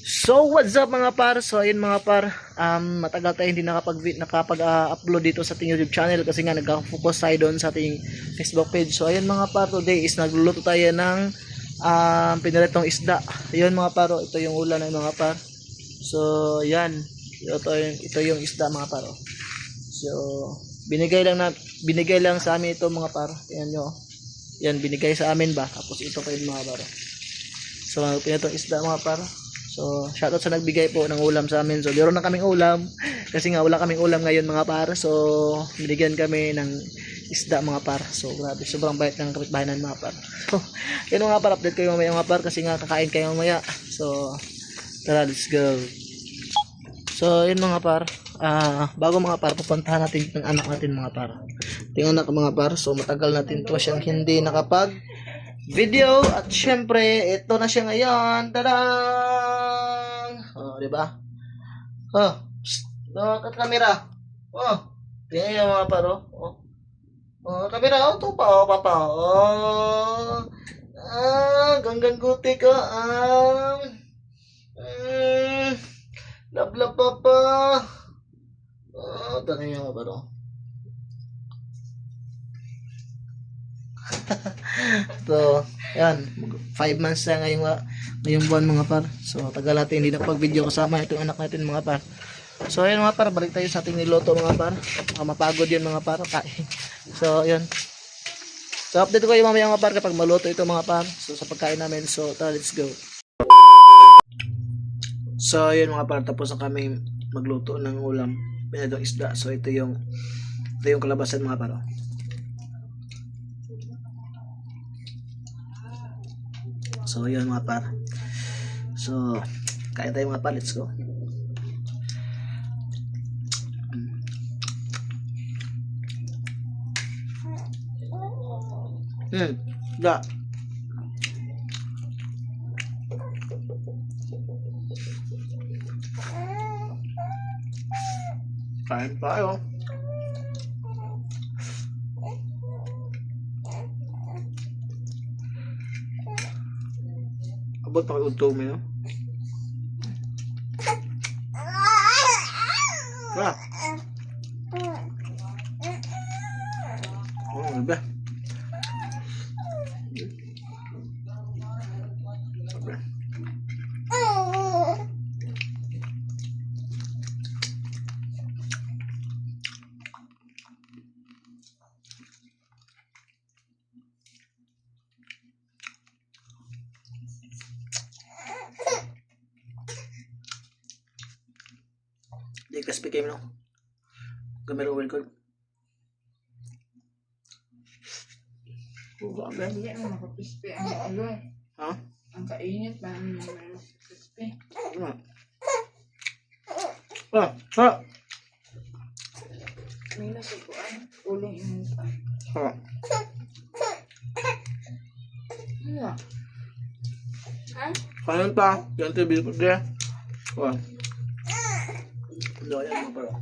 So what's up mga par? So ayun mga par, matagal tayo hindi nakapag-upload dito sa ating YouTube channel kasi nga nagka-focus tayo doon sa ating Facebook page. So ayun mga par, today is nagluluto tayo ng piniritong isda. Ayun mga par, ito yung ulam ng mga par. So yan, ito yung isda mga par. So binigay lang sa amin ito mga par. Ayan nyo. Yan binigay sa amin ba? Tapos ito kayo mga par. So pinitong isda mga par. So, shoutout sa nagbigay po ng ulam sa amin. So, meron na kaming ulam. Kasi nga, wala kaming ulam ngayon mga par. So, binigyan kami ng isda mga par. So, grabe. Sobrang bait ng kapitbahay ng mga par. So, yun mga par. Update kayo mamaya mga par. Kasi nga, kakain kayo mamaya. So, tara, let's go. So, yun mga par. Bago mga par, pupuntahan natin yung anak natin mga par. Yung anak mga par. So, matagal natin to siyang hindi nakapag video at syempre ito na siya ngayon. Tadang! Oh, di ba? Oh, kat kamera. Oh, tingnan niyo mga paro. Oh. Oh, kamera oh, to pa oh, papa. Oh. Ganggang guti ka. Love papa. Oh, tingnan niyo mga paro. So, yan. 5 months na ngayong buwan mga par. So, tagal natin hindi nakapag-video kasama itong anak natin mga par. So, ayun mga par. Balik tayo sa ating niloto mga par. Mapagod yun mga par. So, yun. So, update ko kayo mamaya mga par kapag maluto ito mga par. So, sa pagkain namin. So, tara, let's go. So, yun mga par. Tapos na kami magluto ng ulam. Pinadong isda. So, ito yung kalabasan mga par. So, yun mga par. So, kain tayo mga par. Let's go. Da. Kain tayo. Abot pa kayo utong mo yun. Wala. Oh, ano ba? Di crispy kayo no? Gamero well good. Hindi ang makapispi ang ulo. Ha? Ang kainit ba ang makapispi? Ano? Ha? May nasukuan. Uling yung pa. Ha? Ano? Ha? Kanan pa. Ganito yung bilipot niya. Wah. Ano yan mga paro?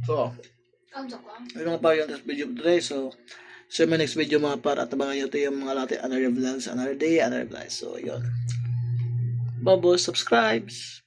So, ayun mga paro yung test video today. So, see you in my next video mga paro. At abangan nyo ito yung mga lahat another vlogs, another day, another vlog. So, yun. Bubbles, subscribes.